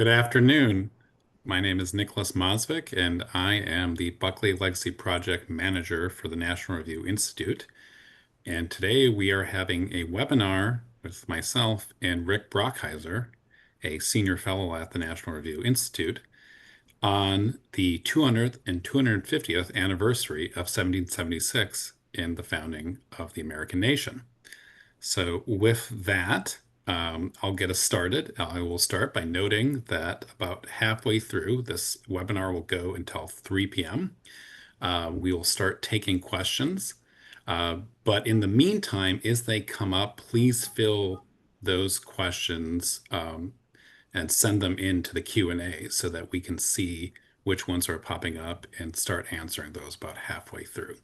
Good afternoon. My name is Nicholas Mosvik, and I am the Buckley Legacy Project Manager for the National Review Institute. And today we are having a webinar with myself and Rick Brockheiser, a senior fellow at the National Review Institute, on the 200th and 250th anniversary of 1776 in the founding of the American nation. So with that, I'll get us started. I will start by noting that about halfway through, this webinar will go until 3 p.m. We will start taking questions. But in the meantime, as they come up, please fill those questions and send them into the Q&A so that we can see which ones are popping up and start answering those about halfway through.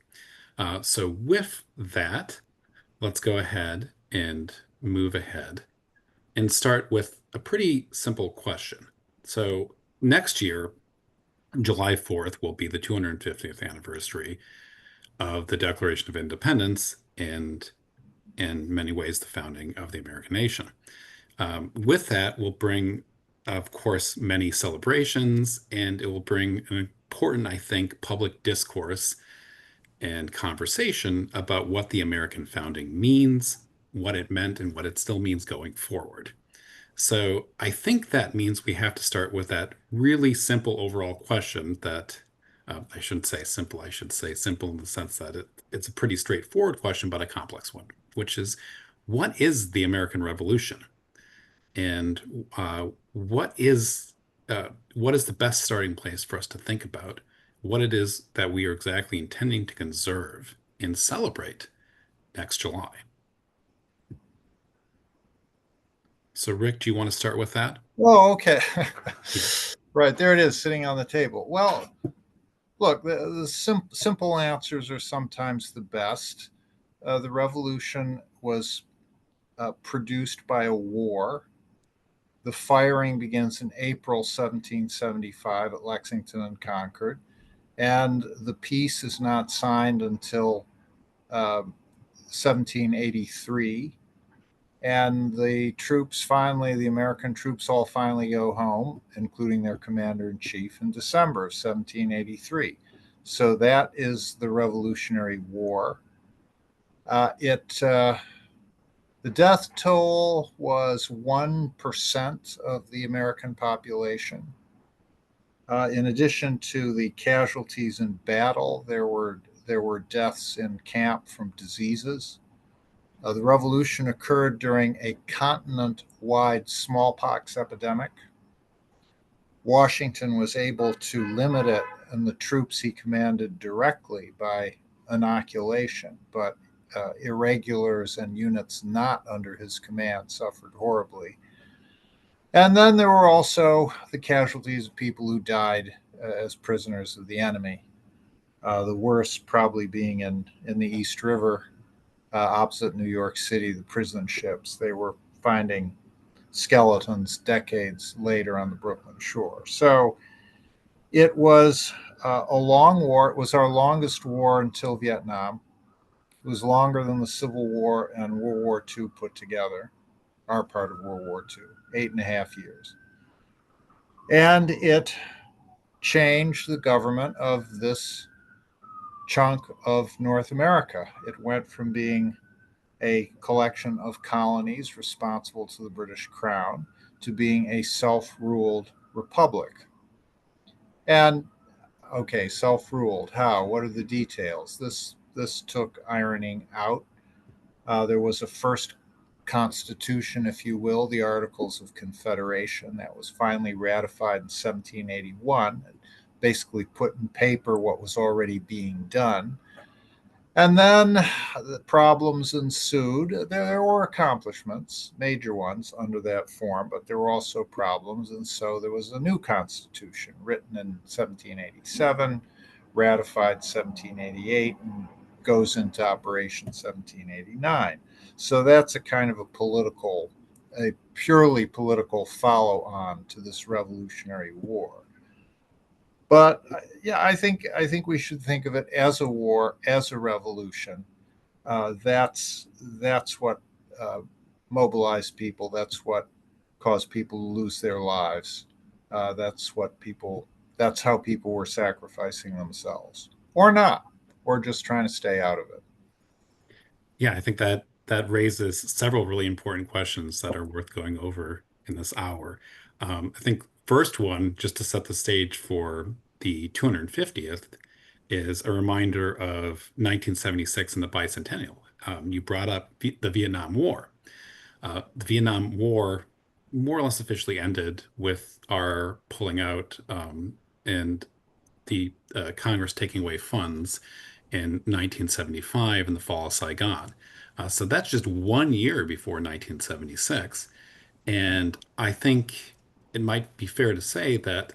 So with that, let's go ahead and move ahead and start with a pretty simple question. So next year, July 4th, will be the 250th anniversary of the Declaration of Independence and in many ways the founding of the American nation. With that will bring, of course, many celebrations, and it will bring an important, I think, public discourse and conversation about what the American founding means, what it meant, and what it still means going forward. So I think that means we have to start with that really simple overall question that I shouldn't say simple, I should say simple in the sense that it's a pretty straightforward question, but a complex one, which is what is the American Revolution? And what is the best starting place for us to think about what it is that we are exactly intending to conserve and celebrate next July? So, Rick, do you want to start with that? Oh, okay. Yeah. Right, there it is sitting on the table. Well, look, the simple answers are sometimes the best. The revolution was produced by a war. The firing begins in April 1775 at Lexington and Concord, and the peace is not signed until 1783. And the American troops all finally go home, including their commander in chief, in December of 1783. So that is the Revolutionary War. The death toll was 1% of the American population. In addition to the casualties in battle, there were deaths in camp from diseases. The revolution occurred during a continent wide smallpox epidemic. Washington was able to limit it and the troops he commanded directly by inoculation, but irregulars and units not under his command suffered horribly. And then there were also the casualties of people who died as prisoners of the enemy. The worst probably being in the East River, opposite New York City, the prison ships. They were finding skeletons decades later on the Brooklyn shore. So it was a long war. It was our longest war until Vietnam. It was longer than the Civil War and World War II put together, our part of World War II, 8.5 years. And it changed the government of this chunk of North America. It went from being a collection of colonies responsible to the British Crown to being a self-ruled republic. And okay, self-ruled. How? What are the details? This took ironing out. There was a first constitution, if you will, the Articles of Confederation, that was finally ratified in 1781, and basically put in paper what was already being done. And then the problems ensued. There were accomplishments, major ones, under that form, but there were also problems. And so there was a new constitution written in 1787, ratified 1788, and goes into operation 1789. So that's a kind of a purely political follow on to this Revolutionary War. But yeah, I think we should think of it as a war, as a revolution. That's what mobilized people. That's what caused people to lose their lives. That's what people. That's how people were sacrificing themselves, or not, or just trying to stay out of it. Yeah, I think that raises several really important questions that are worth going over in this hour. I think first one, just to set the stage for the 250th, is a reminder of 1976 and the bicentennial. You brought up the Vietnam War. The Vietnam War more or less officially ended with our pulling out and the Congress taking away funds in 1975 in the fall of Saigon. So that's just 1 year before 1976. And I think it might be fair to say that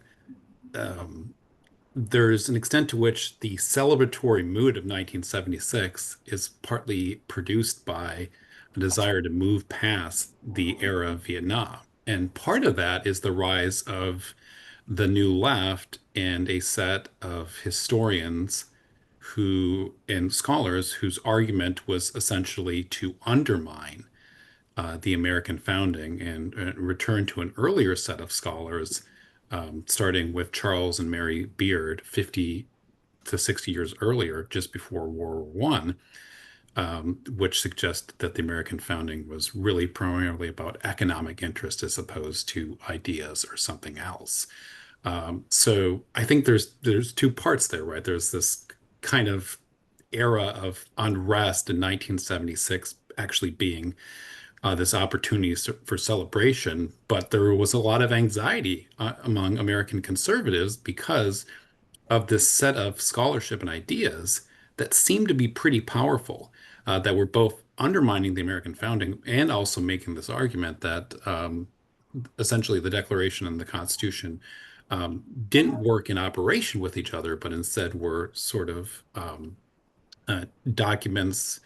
um, there's an extent to which the celebratory mood of 1976 is partly produced by a desire to move past the era of Vietnam. And part of that is the rise of the New Left and a set of historians who and scholars whose argument was essentially to undermine the American founding and return to an earlier set of scholars, starting with Charles and Mary Beard 50 to 60 years earlier, just before World War One, which suggests that the American founding was really primarily about economic interest as opposed to ideas or something else. So I think there's two parts there, right? There's this kind of era of unrest in 1976 actually being this opportunity for celebration, but there was a lot of anxiety among American conservatives because of this set of scholarship and ideas that seemed to be pretty powerful, that were both undermining the American founding and also making this argument that essentially the Declaration and the Constitution didn't work in operation with each other, but instead were sort of documents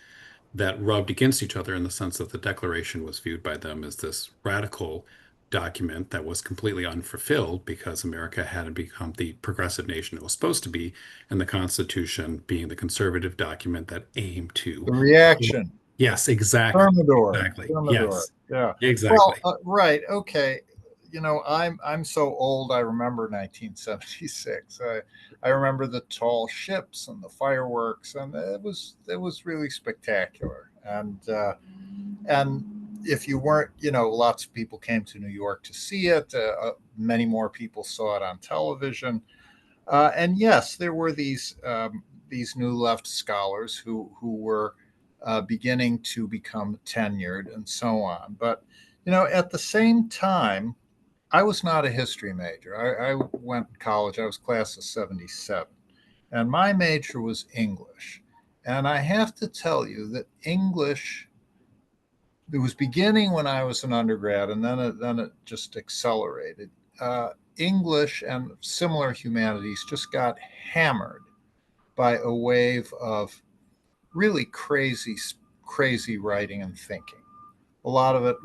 that rubbed against each other in the sense that the Declaration was viewed by them as this radical document that was completely unfulfilled because America hadn't become the progressive nation it was supposed to be, and the Constitution being the conservative document that aimed to. The reaction. Yes, exactly. Thermidor. Exactly. Thermidor. Yes, Yeah. Well, exactly. right. Okay. I'm so old. I remember 1976. I remember the tall ships and the fireworks, and it was really spectacular. And if you weren't, lots of people came to New York to see it. Many more people saw it on television. And yes, there were these new left scholars who were beginning to become tenured and so on. But at the same time, I was not a history major. I went to college. I was class of '77, and my major was English. And I have to tell you that English, it was beginning when I was an undergrad, and then it just accelerated. English and similar humanities just got hammered by a wave of really crazy writing and thinking. A lot of it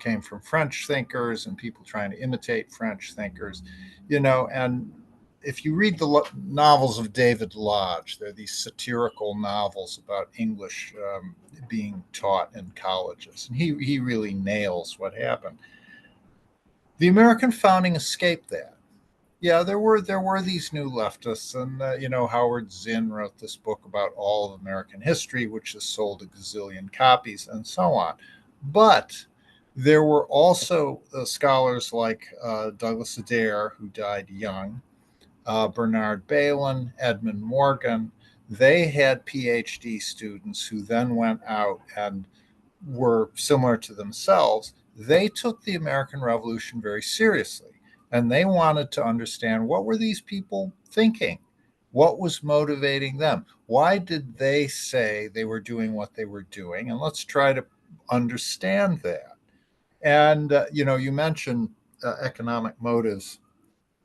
came from French thinkers and people trying to imitate French thinkers, and if you read the novels of David Lodge, they're these satirical novels about English being taught in colleges, and he really nails what happened. The American founding escaped that. Yeah, there were these new leftists, and Howard Zinn wrote this book about all of American history, which has sold a gazillion copies, and so on. But there were also scholars like Douglas Adair, who died young, Bernard Balin, Edmund Morgan. They had PhD students who then went out and were similar to themselves. They took the American Revolution very seriously, and they wanted to understand, what were these people thinking? What was motivating them? Why did they say they were doing what they were doing? And let's try to understand that. And you mentioned economic motives,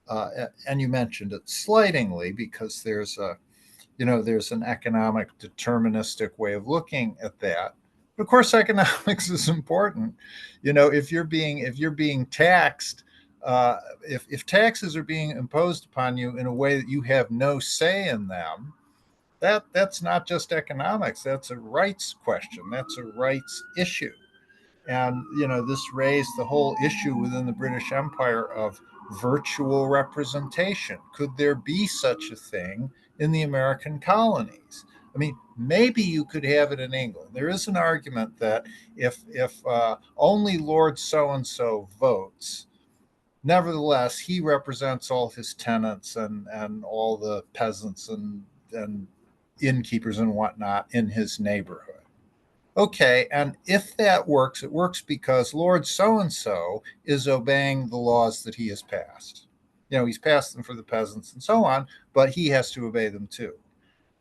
and you mentioned it slightingly because there's an economic deterministic way of looking at that. But of course, economics is important. If you're being taxed, if taxes are being imposed upon you in a way that you have no say in them, that's not just economics. That's a rights question. That's a rights issue. And this raised the whole issue within the British Empire of virtual representation? Could there be such a thing in the American colonies? I mean, maybe you could have it in England. There is an argument that if only Lord so and so votes, nevertheless he represents all his tenants and all the peasants and innkeepers and whatnot in his neighborhood. Okay, and if that works, it works because Lord so and so is obeying the laws that he has passed. You know, he's passed them for the peasants and so on, but he has to obey them too.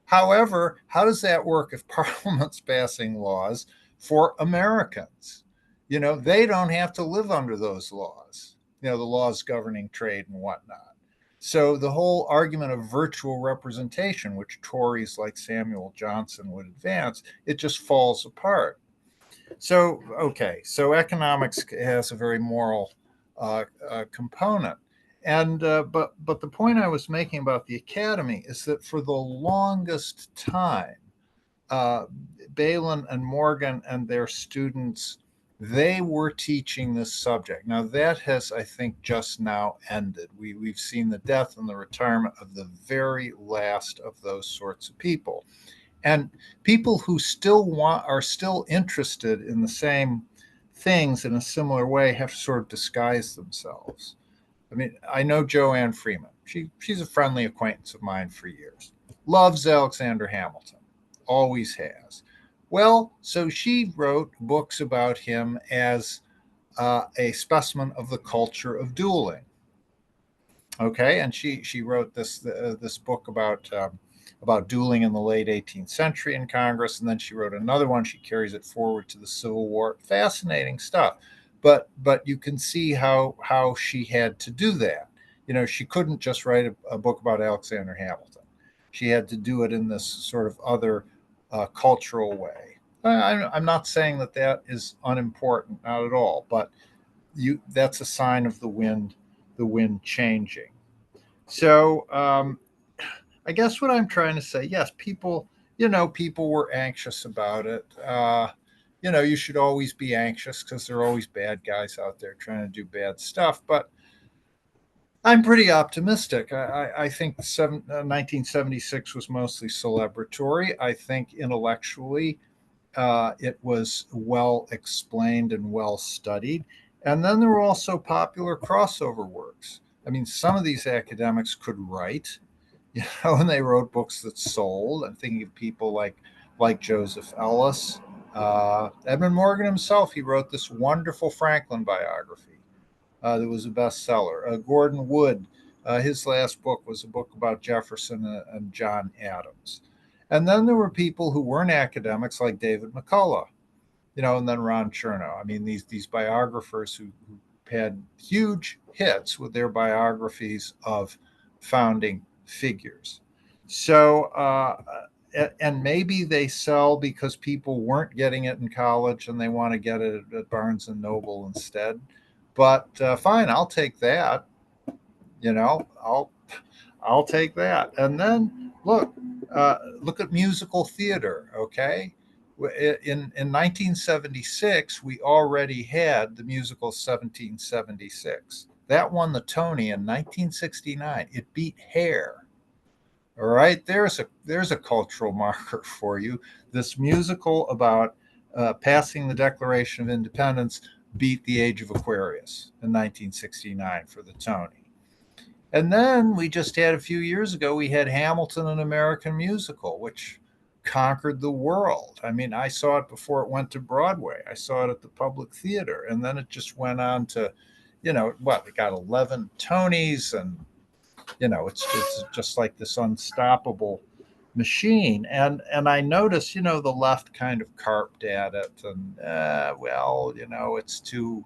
However, how does that work if Parliament's passing laws for Americans? You know, they don't have to live under those laws, you know, the laws governing trade and whatnot. So the whole argument of virtual representation, which Tories like Samuel Johnson would advance, it just falls apart. So, okay, so economics has a very moral component. And but the point I was making about the academy is that for the longest time, uh, Balin and Morgan and their students, they were teaching this subject. Now that has, I think, just now ended. We've seen the death and the retirement of the very last of those sorts of people, and people who still want are still interested in the same things in a similar way have to sort of disguise themselves. I mean, I know Joanne Freeman. She's a friendly acquaintance of mine for years. Loves Alexander Hamilton, always has. Well, so she wrote books about him as a specimen of the culture of dueling. Okay, and she wrote this book about dueling in the late 18th century in Congress, and then she wrote another one. She carries it forward to the Civil War. Fascinating stuff, but you can see how she had to do that. You know, she couldn't just write a book about Alexander Hamilton. She had to do it in this sort of other cultural way. I'm not saying that that is unimportant, not at all, but that's a sign of the wind changing. So I guess what I'm trying to say, yes, people, you know, people were anxious about it. You know, you should always be anxious because there are always bad guys out there trying to do bad stuff. But I'm pretty optimistic. I think 1976 was mostly celebratory. I think intellectually it was well explained and well studied. And then there were also popular crossover works. I mean, some of these academics could write, you know, and they wrote books that sold. I'm thinking of people like Joseph Ellis, Edmund Morgan himself. He wrote this wonderful Franklin biography that was a bestseller. Gordon Wood, his last book was a book about Jefferson and John Adams. And then there were people who weren't academics like David McCullough, you know, and then Ron Chernow. I mean, these biographers who had huge hits with their biographies of founding figures. So, and maybe they sell because people weren't getting it in college and they want to get it at Barnes and Noble instead. But fine, I'll take that. You know, I'll take that. And then look at musical theater. Okay, in 1976, we already had the musical 1776. That won the Tony in 1969. It beat Hair. All right, there's a cultural marker for you. This musical about passing the Declaration of Independence beat The Age of Aquarius in 1969 for the Tony. And then we just had a few years ago, we had Hamilton, an American musical, which conquered the world. I mean, I saw it before it went to Broadway. I saw it at the Public Theater, and then it just went on to, you know, what, it got 11 Tonys, and you know, it's just like this unstoppable machine. And I noticed, you know, the left kind of carped at it, and well, you know, it's too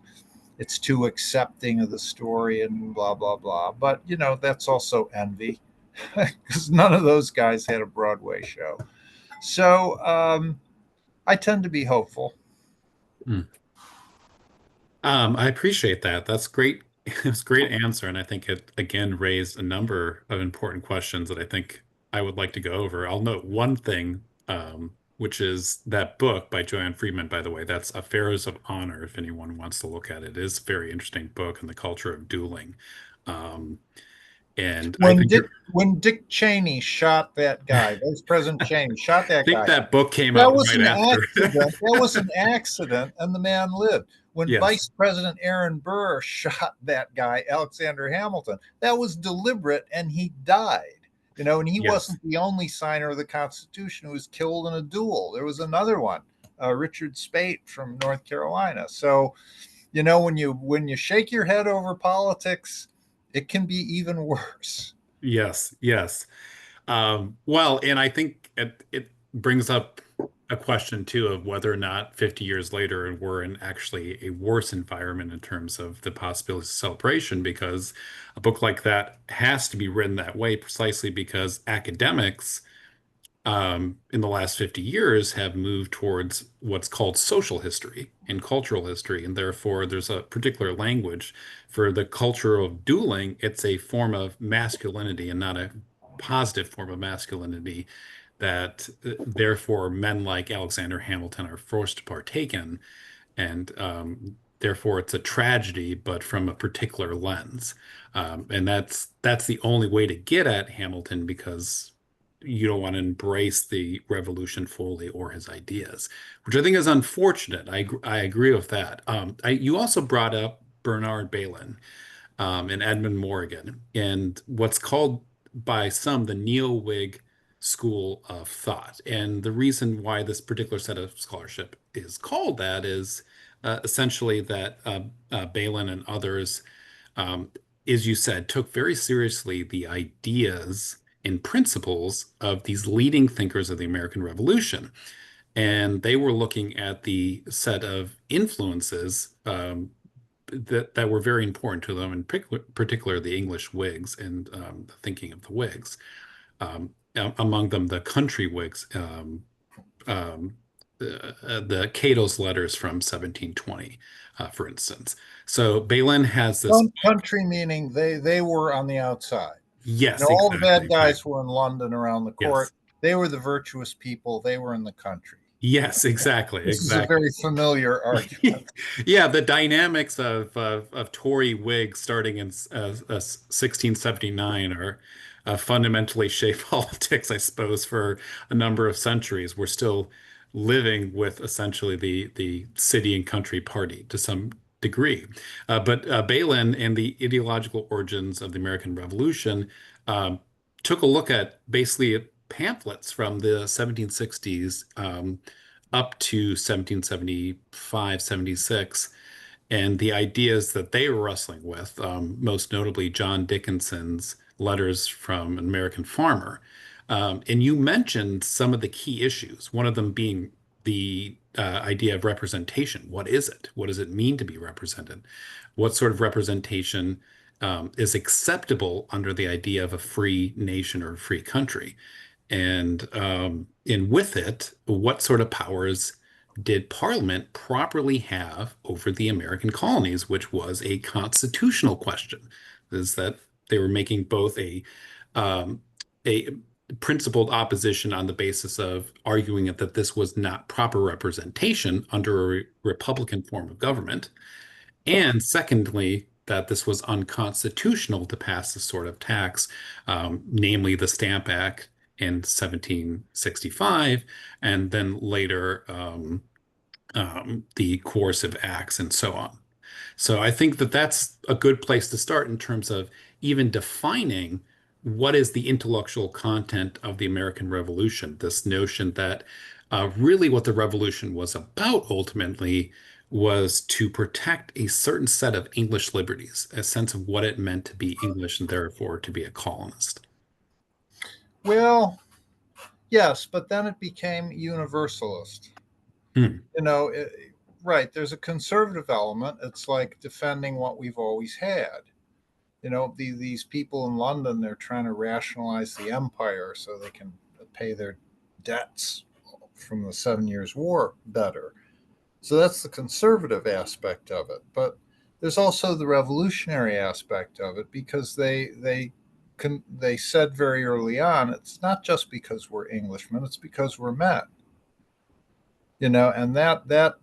accepting of the story and blah blah blah. But you know, that's also envy because none of those guys had a Broadway show. So I tend to be hopeful. Hmm. I appreciate that. That's great. It's a great answer, and I think it again raised a number of important questions that I think I would like to go over. I'll note one thing, which is that book by Joanne Freeman, by the way. That's Affairs of Honor, if anyone wants to look at it. It is a very interesting book on the culture of dueling. Um, and I When think Dick when Dick Cheney shot that guy, Vice President Cheney shot I that think guy. that book came That out was right an after. accident. That was an accident, and the man lived. When Yes, Vice President Aaron Burr shot that guy, Alexander Hamilton, that was deliberate, and he died. And he yes, wasn't the only signer of the Constitution who was killed in a duel. There was another one, Richard Speight from North Carolina. So, when you shake your head over politics, it can be even worse. yes, yes. Well, and I think it brings up a question too of whether or not 50 years later we're in actually a worse environment in terms of the possibility of celebration, because a book like that has to be written that way precisely because academics in the last 50 years have moved towards what's called social history and cultural history. And therefore, there's a particular language for the culture of dueling. It's a form of masculinity and not a positive form of masculinity that therefore men like Alexander Hamilton are forced to partake in. And therefore, it's a tragedy, but from a particular lens. And that's the only way to get at Hamilton because you don't want to embrace the revolution fully or his ideas, which I think is unfortunate. I agree with that. You also brought up Bernard Bailyn and Edmund Morgan and what's called by some the neo-Whig school of thought. And the reason why this particular set of scholarship is called that is essentially that Bailyn and others, um, as you said, took very seriously the ideas and principles of these leading thinkers of the American Revolution. And they were looking at the set of influences that were very important to them, in particular the English Whigs and the thinking of the Whigs. Among them, the country Whigs, um, the Cato's letters from 1720, for instance. So Balin has this book. Country meaning they were on the outside. Yes, All the bad exactly. Right. guys were in London around the Yes. court. They were the virtuous people. They were in the country. Yes, exactly. This is a Exactly. very familiar argument. Yeah, the dynamics of Tory Whig starting in 1679 are fundamentally shaped politics, I suppose, for a number of centuries. We're still living with essentially the city and country party to some degree. But Balin and the ideological origins of the American Revolution um, took a look at basically pamphlets from the 1760s. Up to 1775, 76, and the ideas that they were wrestling with, most notably John Dickinson's letters from an American farmer. And you mentioned some of the key issues, one of them being the idea of representation. What is it? What does it mean to be represented? What sort of representation is acceptable under the idea of a free nation or a free country? And with it, what sort of powers did Parliament properly have over the American colonies, which was a constitutional question? Is that they were making both um, a principled opposition on the basis of arguing that this was not proper representation under a republican form of government, and secondly, that this was unconstitutional to pass this sort of tax, namely the Stamp Act in 1765, and then later the coercive acts and so on. So I think that that's a good place to start in terms of even defining what is the intellectual content of the American Revolution. This notion that really what the revolution was about ultimately was to protect a certain set of English liberties, a sense of what it meant to be English and therefore to be a colonist. Well, yes, but then it became universalist. Hmm. You know, it, right. There's a conservative element. It's like defending what we've always had. These people in London, they're trying to rationalize the empire so they can pay their debts from the 7 Years' War better. So that's the conservative aspect of it. But there's also the revolutionary aspect of it because they said very early on, it's not just because we're Englishmen, it's because we're men. And that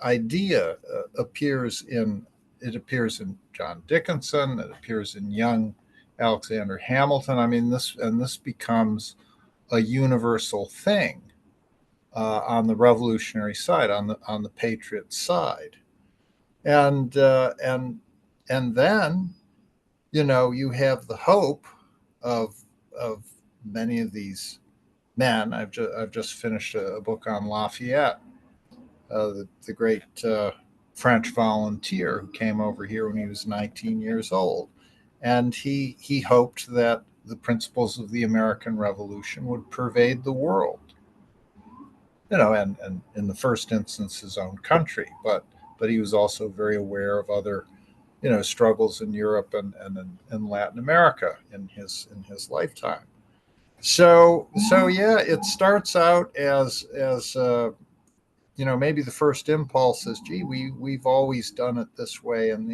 idea appears in it appears in John Dickinson. It appears in young Alexander Hamilton. I mean, this becomes a universal thing on the revolutionary side, on the patriot side, and then you have the hope of of many of these men. I've just finished a book on Lafayette, the great French volunteer who came over here when he was 19 years old, and he hoped that the principles of the American Revolution would pervade the world, and in the first instance his own country, but he was also very aware of other struggles in Europe and in Latin America in his lifetime. So yeah, it starts out as maybe the first impulse is, gee, we've always done it this way, and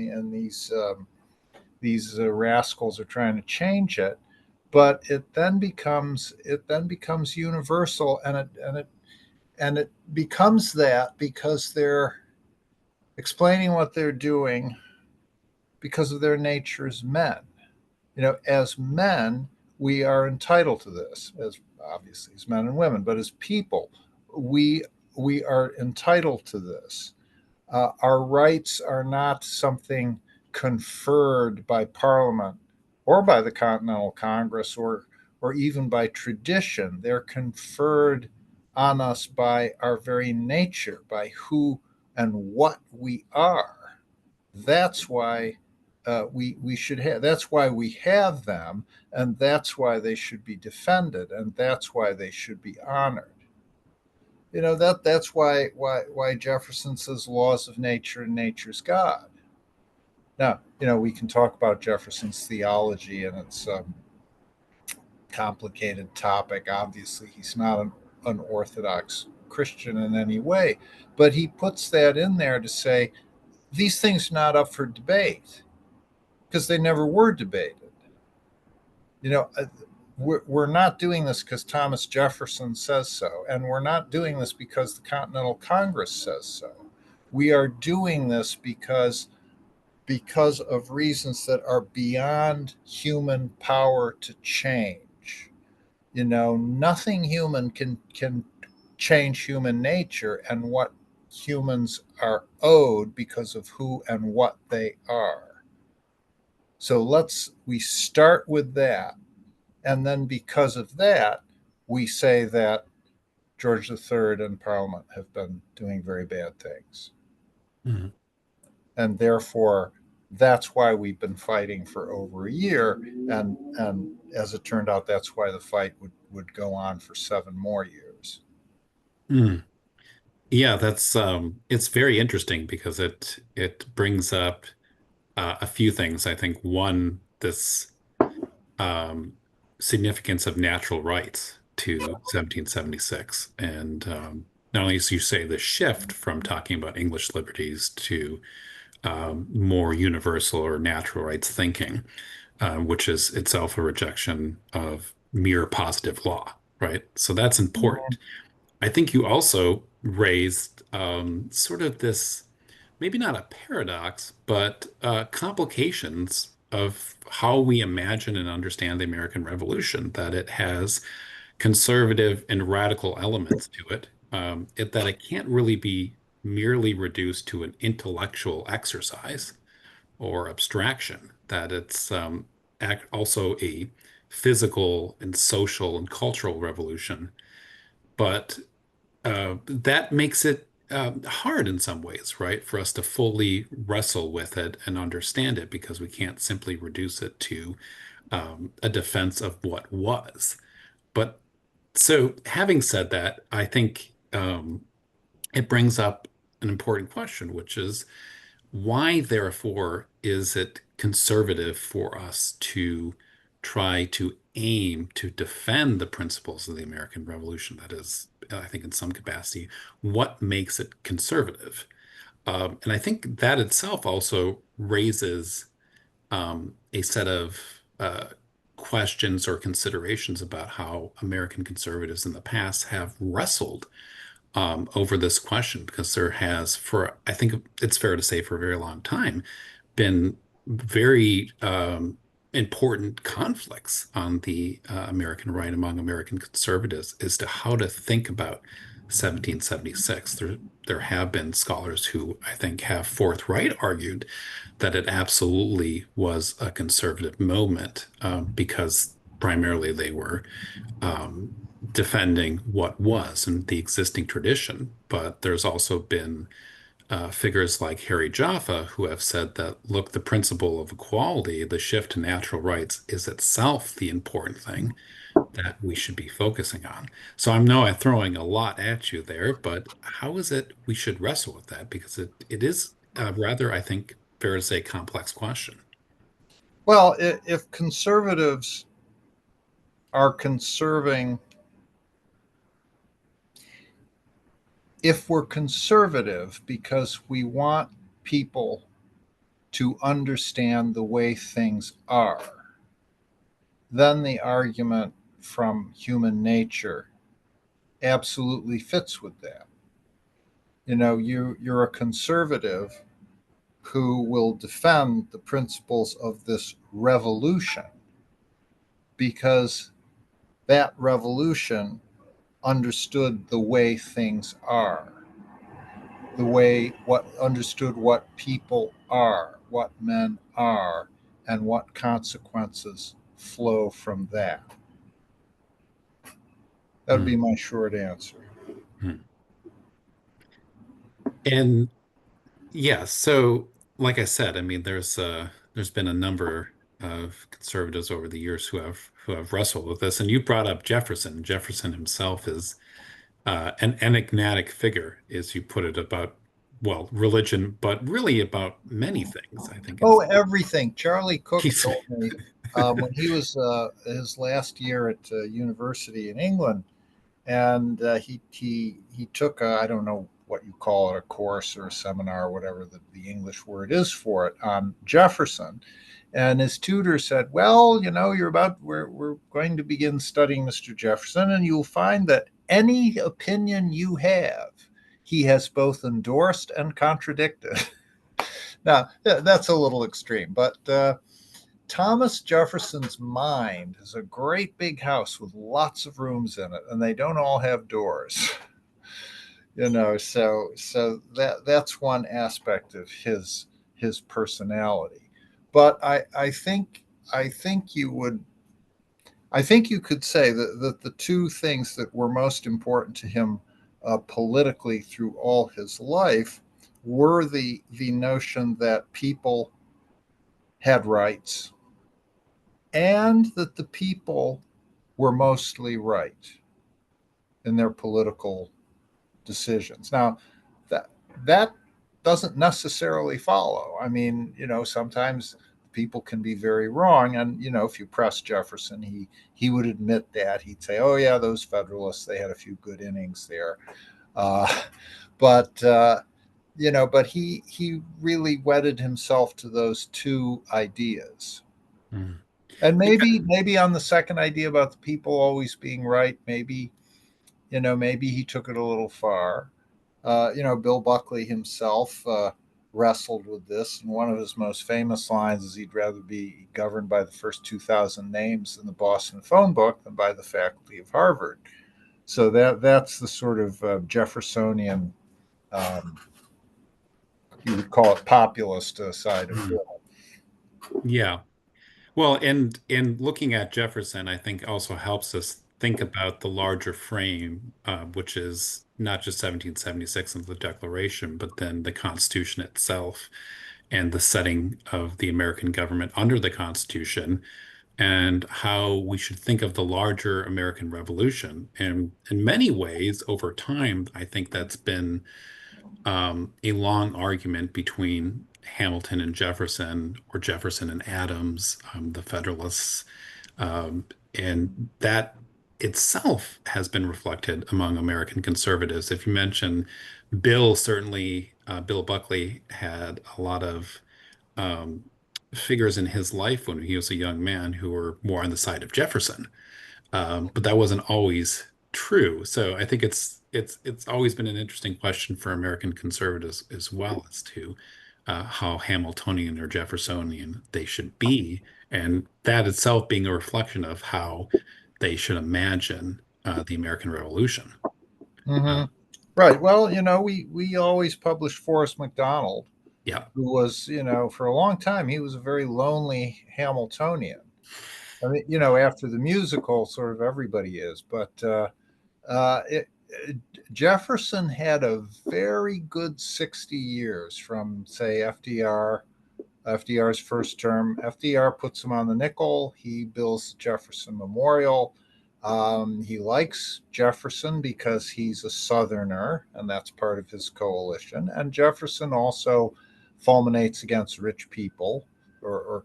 these rascals are trying to change it. But it then becomes universal, and it becomes that because they're explaining what they're doing because of their nature as men. As men, we are entitled to this, as obviously as men and women, but as people, we we are entitled to this. Our rights are not something conferred by Parliament or by the Continental Congress or even by tradition. They're conferred on us by our very nature, by who and what we are. That's why we should have. That's why we have them, and that's why they should be defended, and that's why they should be honored. That's why Jefferson says laws of nature and nature's God. Now, we can talk about Jefferson's theology, and it's a complicated topic. Obviously, he's not an orthodox Christian in any way, but he puts that in there to say these things are not up for debate because they never were debated. You know, uh, we're not doing this because Thomas Jefferson says so, and we're not doing this because the Continental Congress says so. We are doing this because of reasons that are beyond human power to change. Nothing human can change human nature and what humans are owed because of who and what they are. So we start with that, and then because of that, we say that George III and Parliament have been doing very bad things. Mhm. And therefore, that's why we've been fighting for over a year. And as it turned out, that's why the fight would go on for 7 more years. Mm. Yeah, that's it's very interesting because it brings up a few things. I think one, this um, significance of natural rights to 1776, and not only as you say the shift from talking about English liberties to more universal or natural rights thinking, which is itself a rejection of mere positive law, right? So that's important. I think you also raised sort of this, maybe not a paradox, but complications of how we imagine and understand the American Revolution, that it has conservative and radical elements to it, that it can't really be merely reduced to an intellectual exercise or abstraction, that it's also a physical and social and cultural revolution. But that makes it hard in some ways, right, for us to fully wrestle with it and understand it because we can't simply reduce it to a defense of what was. But so, having said that, I think it brings up an important question, which is why, therefore, is it conservative for us to try to aim to defend the principles of the American Revolution? That is, I think, in some capacity, what makes it conservative? And I think that itself also raises a set of questions or considerations about how American conservatives in the past have wrestled over this question because there has, for I think it's fair to say, for a very long time, been very important conflicts on the American right among American conservatives as to how to think about 1776. There have been scholars who I think have forthright argued that it absolutely was a conservative moment because primarily they were um, defending what was and the existing tradition. But there's also been figures like Harry Jaffa who have said that, look, the principle of equality, the shift to natural rights, is itself the important thing that we should be focusing on. So I'm throwing a lot at you there, but how is it we should wrestle with that? Because it is a rather, I think, fair to say, complex question. Well, if conservatives are conserving, if we're conservative because we want people to understand the way things are, then the argument from human nature absolutely fits with that. You're a conservative who will defend the principles of this revolution because that revolution understood the way things are, the way what understood what people are, what men are, and what consequences flow from that. That would be Mm. my short answer. Mm. And yeah, so like I said, I mean, there's been a number of conservatives over the years who have wrestled with this, and you brought up Jefferson. Jefferson himself is an enigmatic figure, as you put it, about well, religion, but really about many things. I think Oh, it's everything. Charlie Cook he's told me when he was his last year at university in England, and he took I don't know what you call it, a course or a seminar or whatever the English word is for it, on Jefferson. And his tutor said, well, we're going to begin studying Mr. Jefferson, and you'll find that any opinion you have, he has both endorsed and contradicted. Now, that's a little extreme, but Thomas Jefferson's mind is a great big house with lots of rooms in it, and they don't all have doors. So that's one aspect of his personality. But I think you could say that the two things that were most important to him politically through all his life were the notion that people had rights and that the people were mostly right in their political decisions. Now, that that doesn't necessarily follow. I mean, sometimes people can be very wrong, and if you press Jefferson, he would admit that. He'd say, "Oh yeah, those Federalists, they had a few good innings there," uh, but but he really wedded himself to those two ideas. mm. And Because maybe on the second idea about the people always being right, maybe he took it a little far. Bill Buckley himself wrestled with this, and one of his most famous lines is he'd rather be governed by the first 2,000 names in the Boston phone book than by the faculty of Harvard. So that's the sort of Jeffersonian, um, you would call it populist side of mm, Bill. yeah. Well, and looking at Jefferson, I think also helps us think about the larger frame, which is not just 1776 and the Declaration, but then the Constitution itself and the setting of the American government under the Constitution, and how we should think of the larger American Revolution. And in many ways, over time, I think that's been a long argument between Hamilton and Jefferson, or Jefferson and Adams, the Federalists, and that itself has been reflected among American conservatives. If you mention Bill, certainly Bill Buckley had a lot of um, figures in his life when he was a young man who were more on the side of Jefferson. But that wasn't always true. So I think it's always been an interesting question for American conservatives as well as to how Hamiltonian or Jeffersonian they should be, and that itself being a reflection of how they should imagine the American Revolution. Hmm. Uh, Right. Well, we always published Forrest McDonald, yeah. who was, for a long time, he was a very lonely Hamiltonian. I mean, after the musical, sort of everybody is, but uh, it, Jefferson had a very good 60 years from, say, FDR's first term. FDR puts him on the nickel. He builds the Jefferson Memorial. He likes Jefferson because he's a Southerner, and that's part of his coalition. And Jefferson also fulminates against rich people, or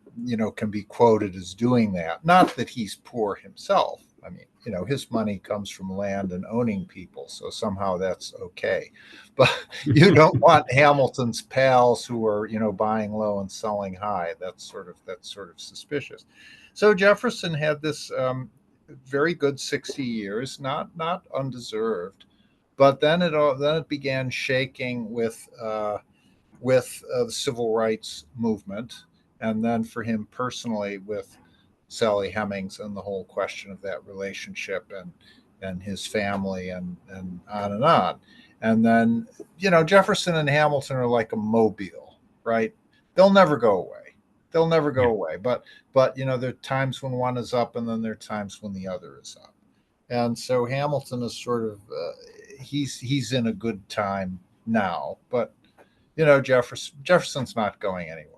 can be quoted as doing that. Not that he's poor himself. I mean, his money comes from land and owning people, so somehow that's okay. But you don't want Hamilton's pals who are, buying low and selling high. That's sort of suspicious. So Jefferson had this very good 60 years, not undeserved, but then it began shaking with the civil rights movement, and then for him personally with Sally Hemings and the whole question of that relationship and his family and on and on. And then, Jefferson and Hamilton are like a mobile, right? They'll never go away. They'll never go Yeah. away. But there are times when one is up, and then there are times when the other is up. And so Hamilton is sort of he's in a good time now, but Jefferson's not going anywhere.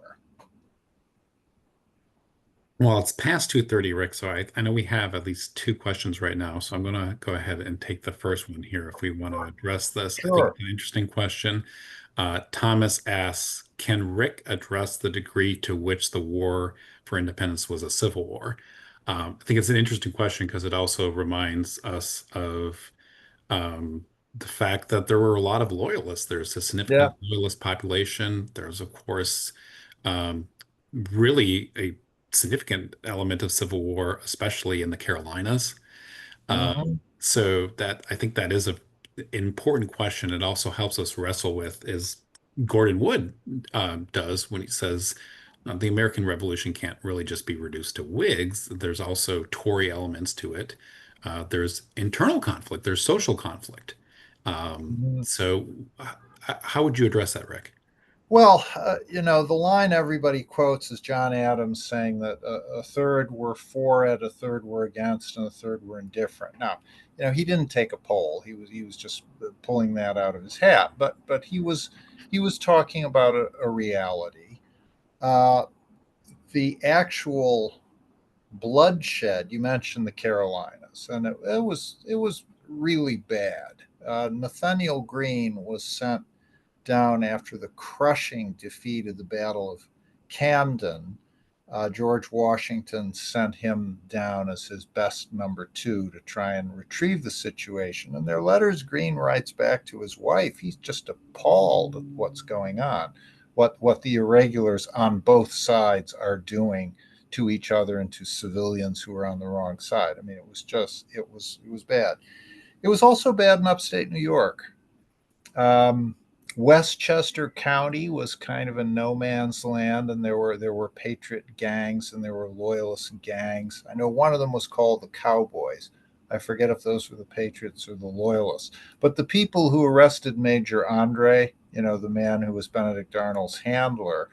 Well, it's past 2:30, Rick, so I know we have at least two questions right now. So I'm going to go ahead and take the first one here if we want to address this. I think Sure. it's an interesting question. Thomas asks, can Rick address the degree to which the war for independence was a civil war? I think it's an interesting question because it also reminds us of the fact that there were a lot of loyalists. There's a Yeah. significant loyalist population. There's, of course, um, really a significant element of civil war, especially in the Carolinas. Hmm. So that I think that is a an important question. It also helps us wrestle with is Gordon Wood does when he says the American Revolution can't really just be reduced to Whigs. There's also Tory elements to it. There's internal conflict. There's social conflict. So how would you address that, Rick? Well, the line everybody quotes is John Adams saying that a third were for it, a third were against, and a third were indifferent. Now, he didn't take a poll. He was just pulling that out of his hat. But he was talking about a reality. Uh, the actual bloodshed, you mentioned the Carolinas, and it was really bad. Nathaniel Greene was sent down after the crushing defeat of the Battle of Camden. George Washington sent him down as his best number two to try and retrieve the situation. In their letters, Greene writes back to his wife, he's just appalled at what's going on, what the irregulars on both sides are doing to each other and to civilians who are on the wrong side. I mean, it was bad. It was also bad in upstate New York. Um, Westchester County was kind of a no man's land, and there were patriot gangs and there were loyalist gangs. I know one of them was called the Cowboys. I forget if those were the patriots or the loyalists. But the people who arrested Major Andre, the man who was Benedict Arnold's handler,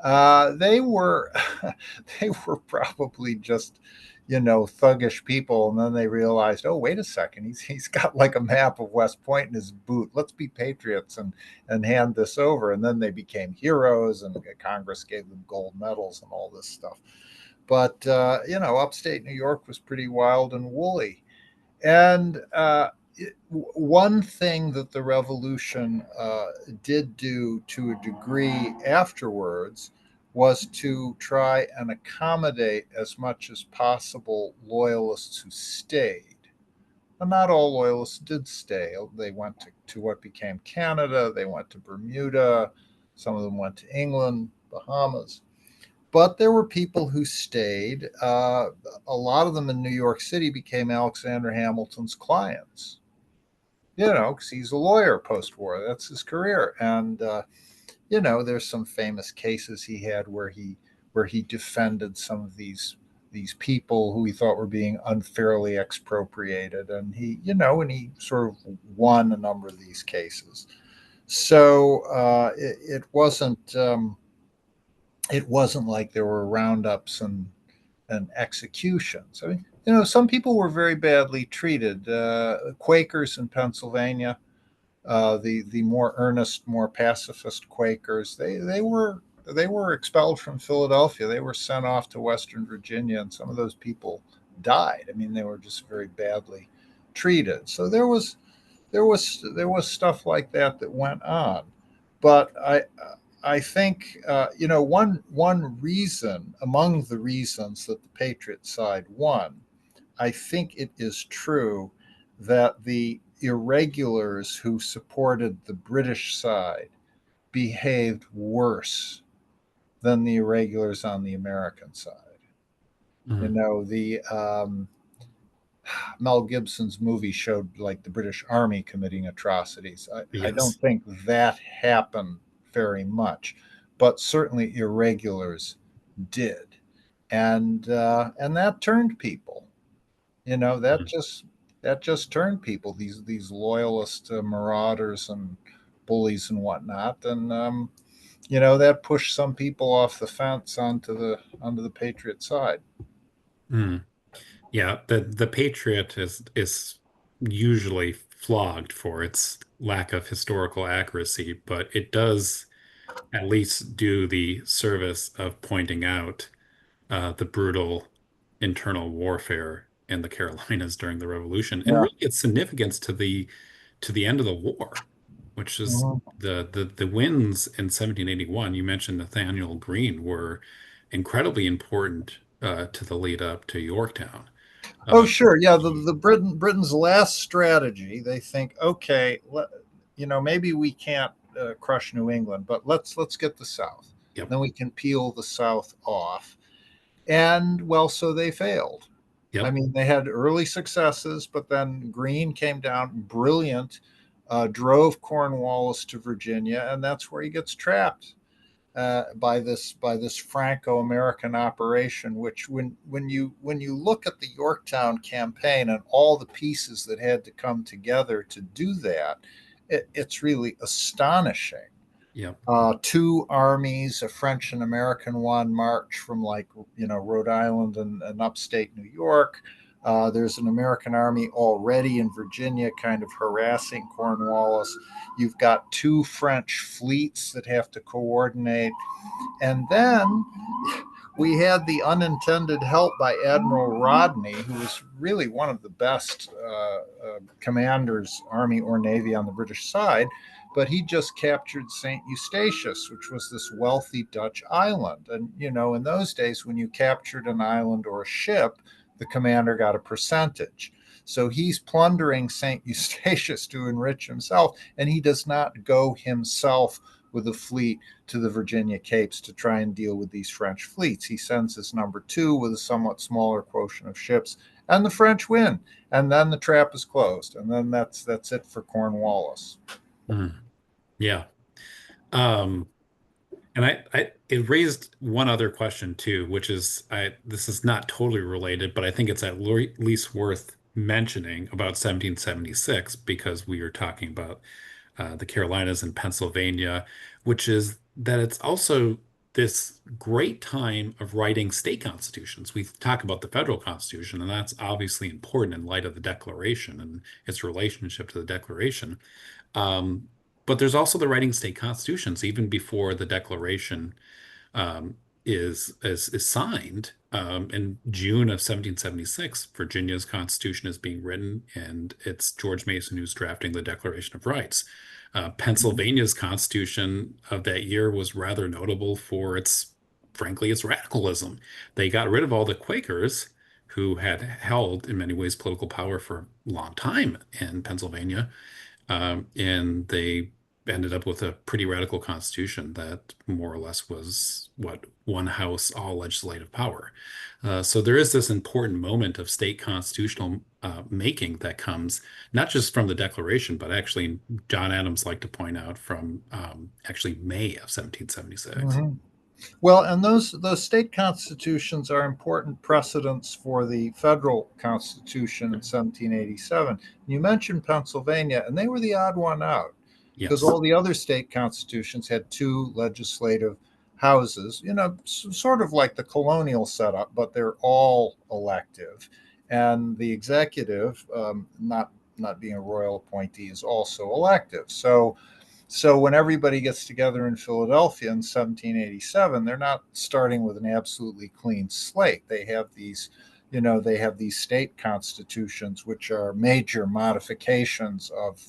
they were they were probably just thuggish people, and then they realized, oh, wait a second, he's got like a map of West Point in his boot. Let's be patriots and hand this over. And then they became heroes, and Congress gave them gold medals and all this stuff. But upstate New York was pretty wild and woolly. And one thing that the revolution did do to a degree afterwards was to try and accommodate as much as possible loyalists who stayed. And not all loyalists did stay. They went to what became Canada, they went to Bermuda, some of them went to England, Bahamas. But there were people who stayed. A lot of them in New York City became Alexander Hamilton's clients, because he's a lawyer post war. That's his career. And, there's some famous cases he had where he defended some of these people who he thought were being unfairly expropriated, and he sort of won a number of these cases. So it wasn't like there were roundups and executions. I mean, some people were very badly treated. Quakers in Pennsylvania, the more earnest, more pacifist Quakers, they were expelled from Philadelphia. They were sent off to Western Virginia, and some of those people died. I mean, they were just very badly treated. So there was stuff like that went on, but I think one reason among the reasons that the Patriot side won, I think it is true that the irregulars who supported the British side behaved worse than the irregulars on the American side. Mm. The Mel Gibson's movie showed like the British Army committing atrocities. I don't Yes. think that happened very much, but certainly irregulars did, and that turned people. You know that Mm. just that just turned people. These loyalist marauders and bullies and whatnot, and that pushed some people off the fence onto the Patriot side. Mm. Yeah, the Patriot is usually flogged for its lack of historical accuracy, but it does at least do the service of pointing out the brutal internal warfare in the Carolinas during the Revolution, and Yeah. really its significance to the end of the war, which is Mhm. the wins in 1781. You mentioned Nathaniel Greene were incredibly important to the lead up to Yorktown. Oh, Uh, sure. Yeah, the Britain's last strategy. They think, okay, maybe we can't crush New England, but let's get the South. yep, Then we can peel the South off. And well, so they failed. I yep. mean, they had early successes, but then Greene came down, brilliant, drove Cornwallis to Virginia, and that's where he gets trapped by this Franco-American operation. Which, when you look at the Yorktown campaign and all the pieces that had to come together to do that, it's really astonishing. Yep. Two armies, a French and American one, march from like Rhode Island and upstate New York. There's an American army already in Virginia, kind of harassing Cornwallis. You've got two French fleets that have to coordinate, and then we had the unintended help by Admiral Rodney, who was really one of the best commanders, Army or Navy, on the British side. But he just captured St. Eustatius, which was this wealthy Dutch island. And, in those days, when you captured an island or a ship, the commander got a percentage. So he's plundering St. Eustatius to enrich himself, and he does not go himself with a fleet to the Virginia Capes to try and deal with these French fleets. He sends his number two with a somewhat smaller quotient of ships, and the French win. And then the trap is closed, and then that's it for Cornwallis. Mm. Yeah. Um, and it raised one other question too, which is this is not totally related, but I think it's at least worth mentioning about 1776 because we are talking about the Carolinas and Pennsylvania, which is that it's also this great time of writing state constitutions. We talk about the federal constitution, and that's obviously important in light of the Declaration and its relationship to the Declaration. Um, but there's also the writing state constitutions even before the Declaration um, is signed. In June of 1776, Virginia's constitution is being written, and it's George Mason who's drafting the Declaration of Rights. Pennsylvania's constitution of that year was rather notable for frankly, its radicalism. They got rid of all the Quakers who had held, in many ways, political power for a long time in Pennsylvania, and they ended up with a pretty radical constitution that more or less was what one house, all legislative power. So there is this important moment of state constitutional making that comes not just from the Declaration, but actually John Adams liked to point out from actually May of 1776. Mhm. Well, and those state constitutions are important precedents for the federal constitution in 1787. You mentioned Pennsylvania, and they were the odd one out because Yes. all the other state constitutions had two legislative houses, sort of like the colonial setup, but they're all elective. And the executive, not being a royal appointee, is also elective. So when everybody gets together in Philadelphia in 1787, they're not starting with an absolutely clean slate. They have these state constitutions, which are major modifications of,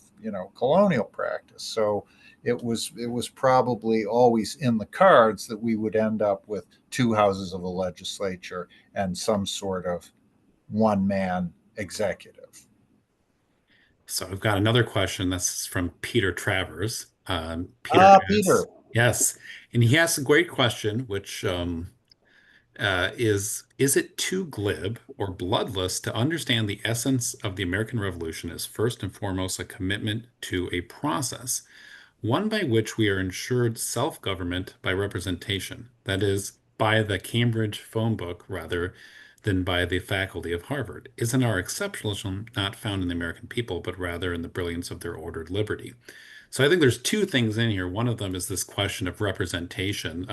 colonial practice. So it was probably always in the cards that we would end up with two houses of a legislature and some sort of one man executive. So I've got another question. That's from Peter Travers. Peter Peter. asks, yes, and he asks a great question, which is it too glib or bloodless to understand the essence of the American Revolution as first and foremost a commitment to a process, one by which we are ensured self-government by representation, that is, by the Cambridge phone book rather than by the faculty of Harvard? Isn't our exceptionalism not found in the American people, but rather in the brilliance of their ordered liberty? So I think there's two things in here. One of them is this question of representation,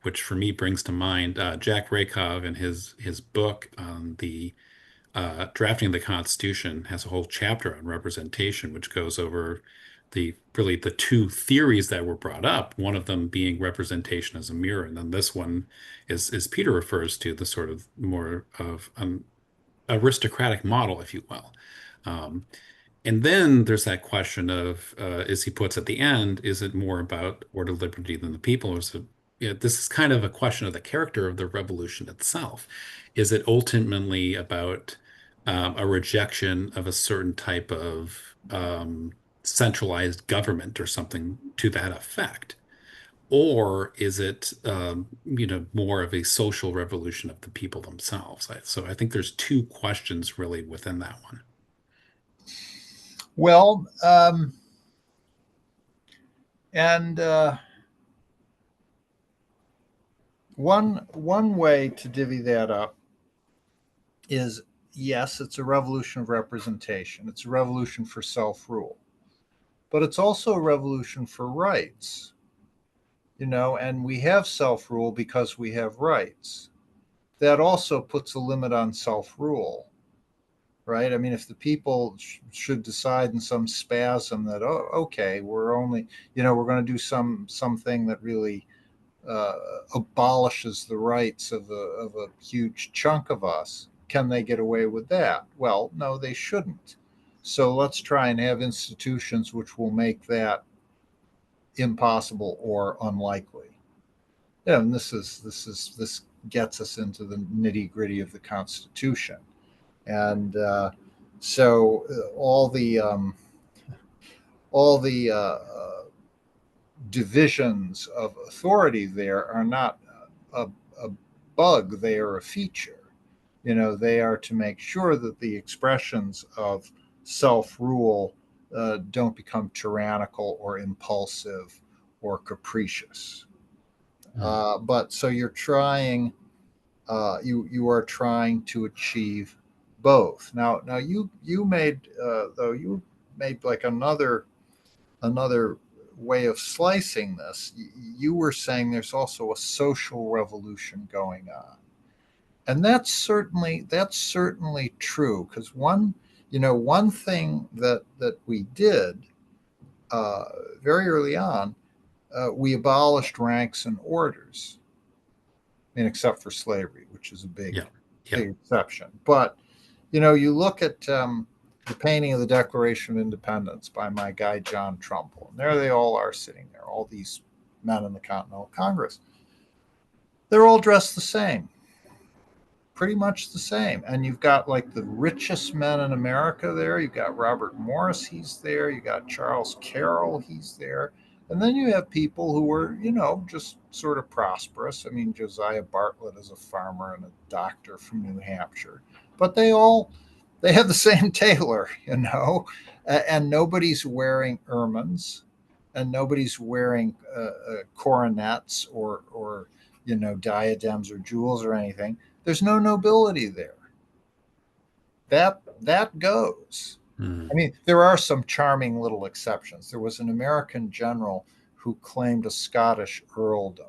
which for me brings to mind Jack Rakov in his book on the drafting of the Constitution has a whole chapter on representation, which goes over the really the two theories that were brought up. One of them being representation as a mirror, and then this one is Peter refers to the sort of more of an aristocratic model, if you will. Um, and then there's that question of, as he puts at the end, is it more about order liberty than the people? Or is it, this is kind of a question of the character of the revolution itself. Is it ultimately about a rejection of a certain type of centralized government or something to that effect? Or is it, more of a social revolution of the people themselves? So I think there's two questions really within that one. Well, and one way to divvy that up is, yes, it's a revolution of representation. It's a revolution for self-rule, but it's also a revolution for rights. And we have self-rule because we have rights. That also puts a limit on self-rule, right? I mean, if the people should decide in some spasm that, oh, okay, we're going to do something that really uh, abolishes the rights of a huge chunk of us. Can they get away with that? Well, no, they shouldn't. So let's try and have institutions which will make that impossible or unlikely. Yeah, and this gets us into the nitty gritty of the Constitution, and so all the divisions of authority there are not a, a bug, they are a feature. They are to make sure that the expressions of self rule don't become tyrannical or impulsive or capricious. Mm. But so you are trying to achieve both. Now you made like another way of slicing this. You were saying there's also a social revolution going on, and that's certainly true. Because one thing that we did uh, very early on, we abolished ranks and orders. I mean, except for slavery, which is a big Yeah. Yeah. big exception. But you look at the painting of the Declaration of Independence by my guy John Trumbull, and there they all are sitting there, all these men in the Continental Congress. They're all dressed the same, pretty much the same. And you've got like the richest men in America there. You've got Robert Morris, he's there. You got Charles Carroll, he's there. And then you have people who were, just sort of prosperous. I mean, Josiah Bartlett is a farmer and a doctor from New Hampshire, but they have the same tailor, and nobody's wearing ermines, and nobody's wearing coronets or diadems or jewels or anything. There's no nobility there. That goes. Mm. I mean, there are some charming little exceptions. There was an American general who claimed a Scottish earldom.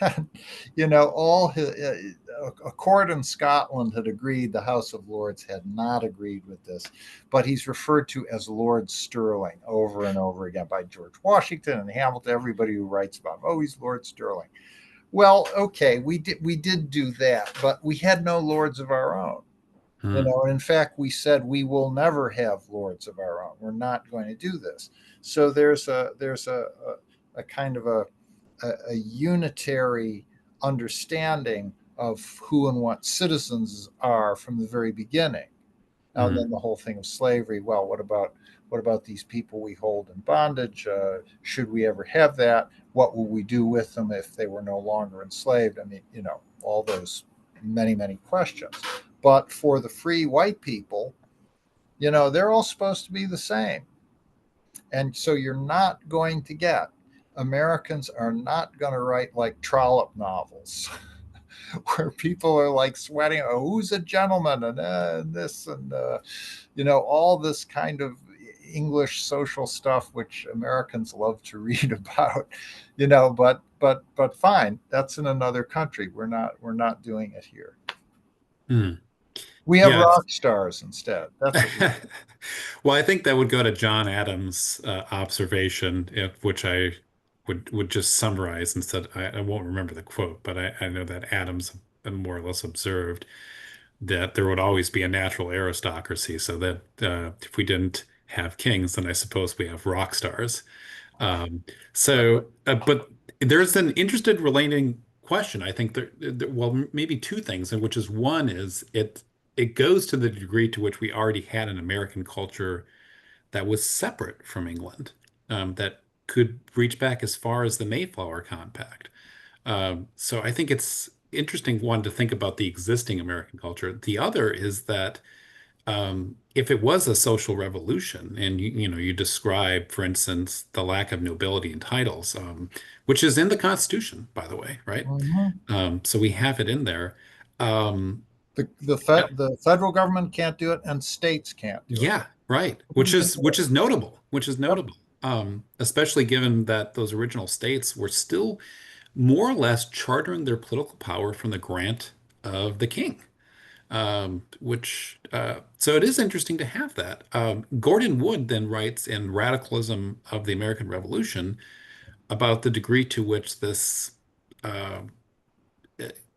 And, all a court in Scotland had agreed. The House of Lords had not agreed with this, but he's referred to as Lord Stirling over and over again by George Washington and Hamilton. Everybody who writes about him, oh, he's Lord Stirling. Well, okay, we did do that, but we had no lords of our own. Mm. And in fact, we said we will never have lords of our own. We're not going to do this. So there's a kind of a unitary understanding of who and what citizens are from the very beginning. And Mm. then the whole thing of slavery. Well, what about these people we hold in bondage? Should we ever have that? What will we do with them if they were no longer enslaved? I mean, all those many, many questions. But for the free white people, they're all supposed to be the same. And so you're not going to get, Americans are not going to write like trollop novels where people are like sweating, oh, who's a gentleman, and this, and all this kind of English social stuff, which Americans love to read about, but fine, that's in another country. We're not doing it here. Mm. We have Yeah. rock stars instead. That's what we. Well, I think that would go to John Adams' observation, which I would just summarize instead. I won't remember the quote, but I know that Adams more or less observed that there would always be a natural aristocracy, so that if we didn't have kings, then I suppose we have rock stars. Um, but there's an interested relating question. I think well, maybe two things, and which is one is it goes to the degree to which we already had an American culture that was separate from England, that could reach back as far as the Mayflower Compact. So I think it's interesting, one, to think about the existing American culture. The other is that if it was a social revolution, and you describe, for instance, the lack of nobility and titles, which is in the Constitution, by the way, right? Mhm. So we have it in there. Um, The federal government can't do it, and states can't do it. yeah, right. What do you think of Which is notable. Which is that? Yep. notable. Especially given that those original states were still more or less chartering their political power from the grant of the king. So it is interesting to have that. Gordon Wood then writes in Radicalism of the American Revolution about the degree to which this uh,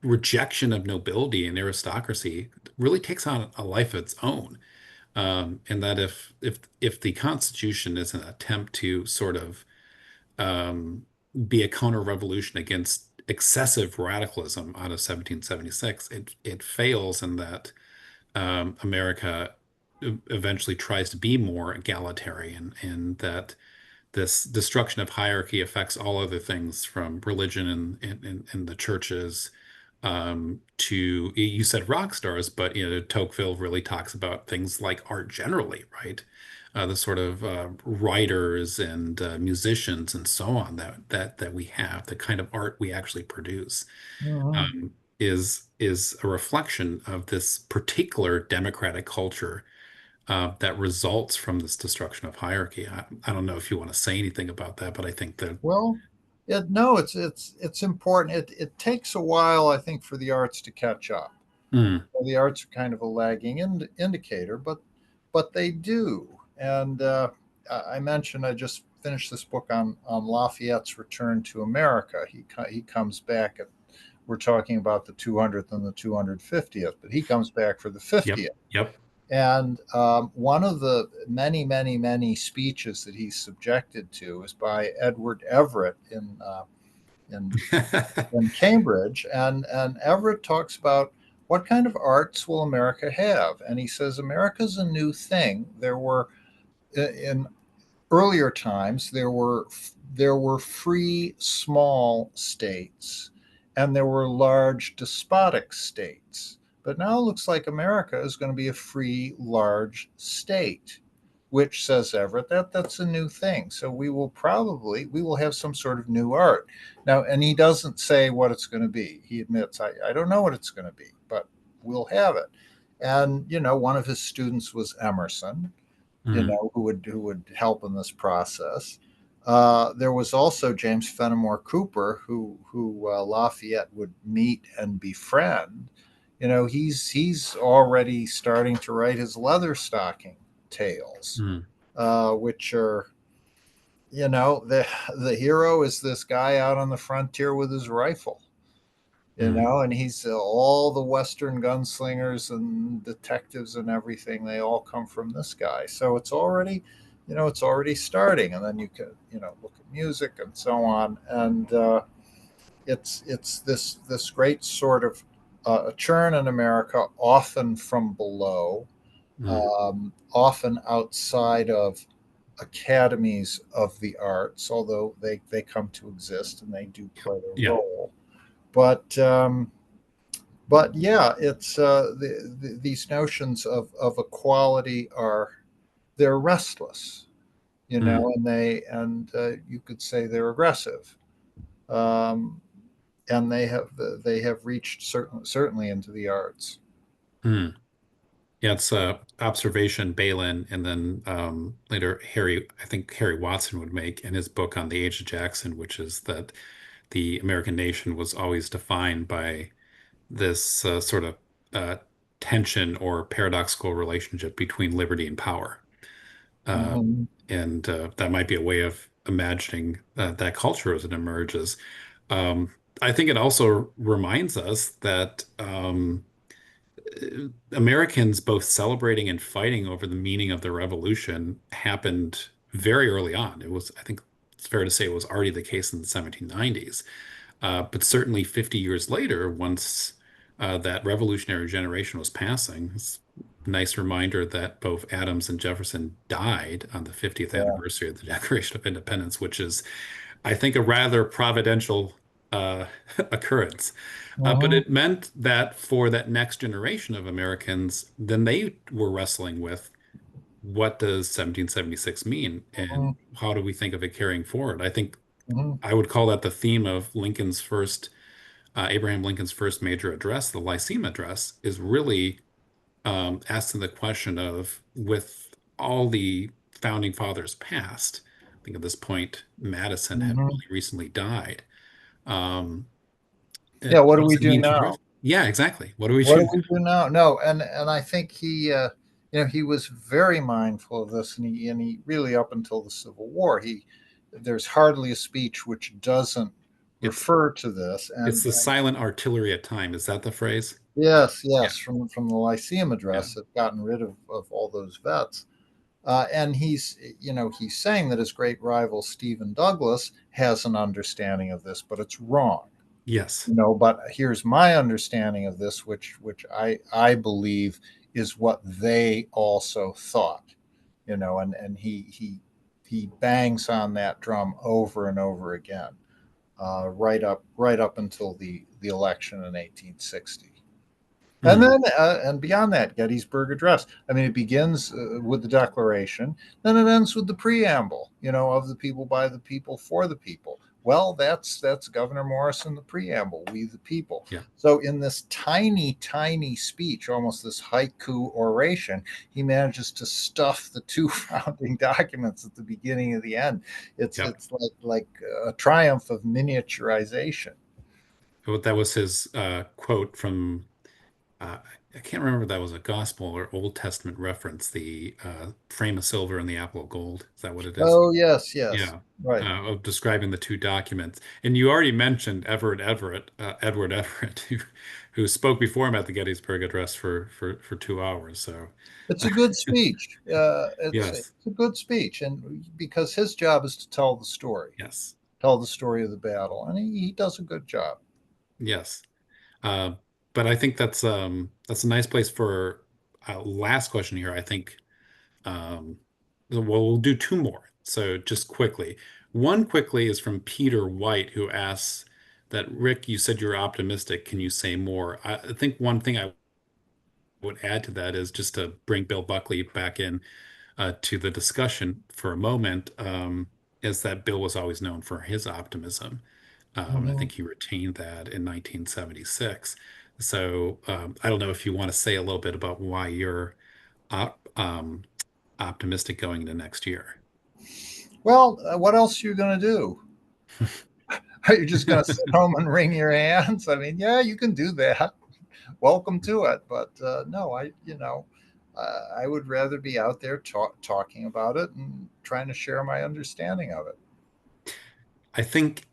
rejection of nobility and aristocracy really takes on a life of its own. And that if the Constitution is an attempt to sort of um, be a counter-revolution against excessive radicalism out of 1776, it fails in that America eventually tries to be more egalitarian, and that this destruction of hierarchy affects all other things from religion and the churches to, you said rock stars, but Tocqueville really talks about things like art generally, right? The sort of writers and musicians and so on that we have, the kind of art we actually produce, Mhm. is a reflection of this particular democratic culture that results from this destruction of hierarchy. I don't know if you want to say anything about that, but I think that. Well, no, it's important. It takes a while, I think, for the arts to catch up. Mm. The arts are kind of a lagging indicator, but they do. And I mentioned I just finished this book on Lafayette's return to America. He comes back at, we're talking about the 200th and the 250th, but he comes back for the Yep. 50th. Yep. And one of the many, many, many speeches that he's subjected to is by Edward Everett in in Cambridge, and Everett talks about what kind of arts will America have? And he says, America's a new thing. There were in earlier times there were free small states and there were large despotic states, but now it looks like America is going to be a free large state, which, says Everett, that's a new thing. So we will have some sort of new art now. And he doesn't say what it's going to be. He admits, I don't know what it's going to be, but we'll have it. And one of his students was Emerson, Mm, who would help in this process. There was also James Fenimore Cooper, who Lafayette would meet and befriend. He's already starting to write his leather stocking tales, mm, which are, the hero is this guy out on the frontier with his rifle, mm. and he's all the Western gunslingers and detectives and everything. They all come from this guy. So it's already starting. And then you can, look at music and so on. And it's this great sort of a churn in America, often from below, Mm. often outside of academies of the arts, although they come to exist and they do play a Yeah. role. But yeah, it's these notions of equality they're restless, Mm, and you could say they're aggressive, um, and they have reached certainly into the arts. mm. Yeah, it's observation Balin, and then later I think Harry Watson would make in his book on the Age of Jackson, which is that the American nation was always defined by this sort of uh, tension or paradoxical relationship between liberty and power. Uh, Hmm. and that might be a way of imagining that culture as it emerges. Um, I think it also reminds us that Americans both celebrating and fighting over the meaning of the revolution happened very early on. I think it's fair to say it was already the case in the 1790s. But certainly 50 years later, once that revolutionary generation was passing, it's a nice reminder that both Adams and Jefferson died on the 50th Yeah. anniversary of the Declaration of Independence, which is, I think, a rather providential uh, occurrence. But Hmm. it meant that for that next generation of Americans, then they were wrestling with what does 1776 mean Hmm. and how do we think of it carrying forward? I think Hmm. I would call that the theme of Abraham Lincoln's first major address, the Lyceum Address, is really asking the question of, with all the founding fathers past, I think at this point, Madison had Hmm. really recently died. Um, Yeah. What what do does we it do mean to now? drift? Yeah, exactly. What do we What do do now? we do now? No, and I think he was very mindful of this, and he really, up until the Civil War, there's hardly a speech which doesn't It's refer to this. it's the And silent artillery at time. Is that the phrase? yes, Yeah, yes, from the Lyceum yeah, address, have gotten rid of all those vets. And he's saying that his great rival Stephen Douglas has an understanding of this, but it's wrong. yes. But here's my understanding of this, which I believe is what they also thought. And he bangs on that drum over and over again, right up until the election in 1860. And Hmm. then, and beyond that, Gettysburg Address. I mean, it begins with the Declaration, then it ends with the preamble. Of the people, by the people, for the people. Well, that's Governor Morrison, the preamble, we the people. Yeah, So in this tiny, tiny speech, almost this haiku oration, he manages to stuff the two founding documents at the beginning and the end. It's yeah. it's like a triumph of miniaturization. That was his quote from uh, I can't remember if that was a gospel or Old Testament reference, the frame of silver and the apple of gold. Is that what it is? Oh yes, yes, Yeah, right. of describing the two documents. And you already mentioned Edward Everett, who spoke before him at the Gettysburg Address for 2 hours. So, It's a good speech. It's yes, it's a good speech, and because his job is to tell the story of the battle, and he does a good job. yes. Uh, but I think that's a nice place for last question here. I think um, well, we'll do two more. So just quickly, one quickly is from Peter White, who asks that Rick, you said you're optimistic. Can you say more? I think one thing I would add to that is just to bring Bill Buckley back in to the discussion for a moment, is that Bill was always known for his optimism. I Mhm. think he retained that in 1976. So I don't know if you want to say a little bit about why you're op optimistic going into next year. Well, what else are you going to do? Are you just going to sit home and wring your hands? I mean, yeah, you can do that. Welcome to it. But no, I would rather be out there talking about it and trying to share my understanding of it. I think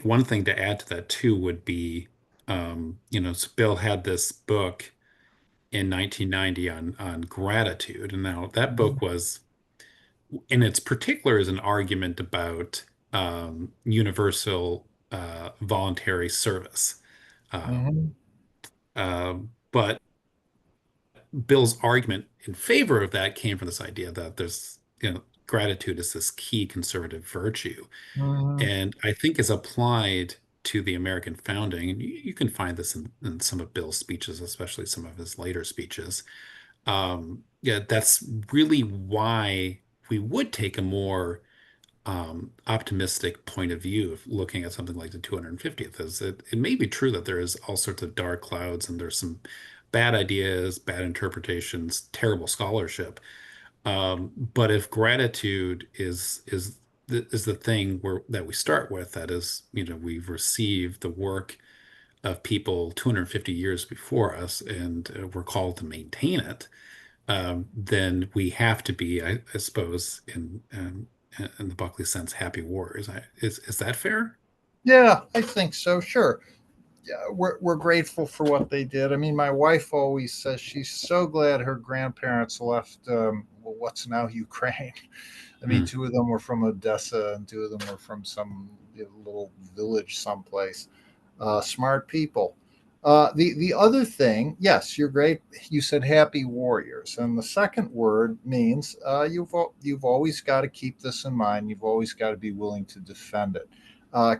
one thing to add to that too would be, so Bill had this book in 1990 on gratitude, and now that book Mhm. was, in its particular, is an argument about universal voluntary service. Um, Mhm. but Bill's argument in favor of that came from this idea that gratitude is this key conservative virtue. Mhm. And I think is applied to the American founding. And you can find this in some of Bill's speeches, especially some of his later speeches. Yeah, that's really why we would take a more optimistic point of view of looking at something like the 250th. Is it may be true that there is all sorts of dark clouds and there's some bad ideas, bad interpretations, terrible scholarship. But if gratitude is the thing that we start with, that is, we've received the work of people 250 years before us, and we're called to maintain it, then we have to be, I suppose, in the Buckley sense, happy warriors. Is that fair? Yeah, I think so. Sure. Yeah, we're grateful for what they did. I mean, my wife always says she's so glad her grandparents left, well, what's now Ukraine. I mean, Hmm. two of them were from Odessa and two of them were from some little village someplace. Smart people. The other thing, yes, you're great. You said happy warriors, and the second word means you've always got to keep this in mind. You've always got to be willing to defend it.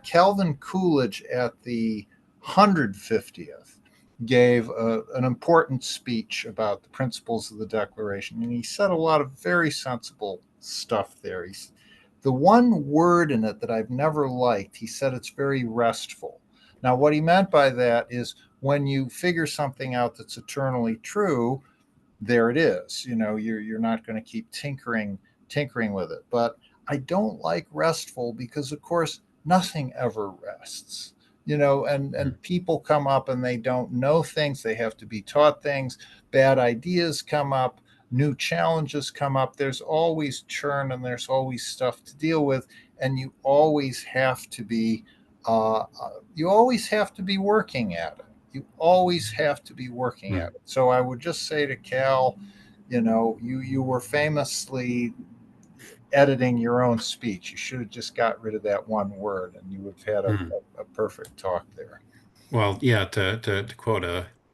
Calvin Coolidge at the 150th gave an important speech about the principles of the Declaration, and he said a lot of very sensible stuff there. The one word in it that I've never liked, he said it's very restful. Now, what he meant by that is when you figure something out that's eternally true, there it is. You're not going to keep tinkering with it. But I don't like restful because, of course, nothing ever rests. And people come up and they don't know things. They have to be taught things. Bad ideas come up. New challenges come up. There's always churn and there's always stuff to deal with, and you always have to be working at it. You always have to be working at Hmm. it. So I would just say to Cal, you were famously editing your own speech. You should have just got rid of that one word, and you would have had Hmm. a perfect talk there. Well, yeah, to quote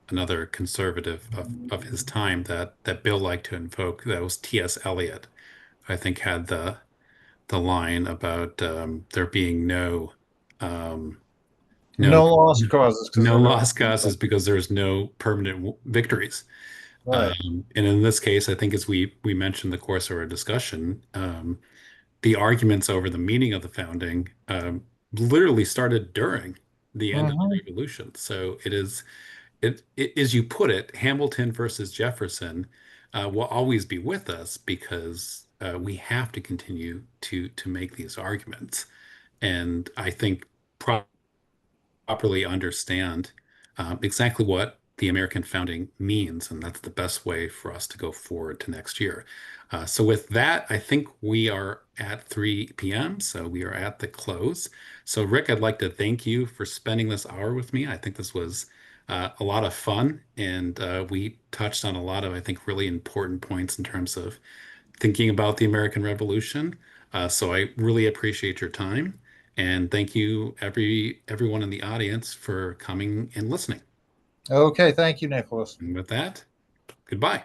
another conservative of his time that Bill liked to invoke, that was T.S. Eliot, I think had the line about there being um, no No lost causes because no there never lost been causes because there's no permanent victories. right. And in this case, I think as we mentioned in the course of our discussion, the arguments over the meaning of the founding literally started during the end of the Mm-hmm. Revolution. So as you put it, Hamilton versus Jefferson will always be with us because we have to continue to make these arguments. And I think properly understand exactly what the American founding means, and that's the best way for us to go forward to next year. So with that, I think we are at 3 p.m., so we are at the close. So Rick, I'd like to thank you for spending this hour with me. I think this was a lot of fun, and we touched on a lot of, I think, really important points in terms of thinking about the American Revolution. So I really appreciate your time. And thank you, everyone in the audience, for coming and listening. Okay, thank you, Nicholas. And with that, goodbye.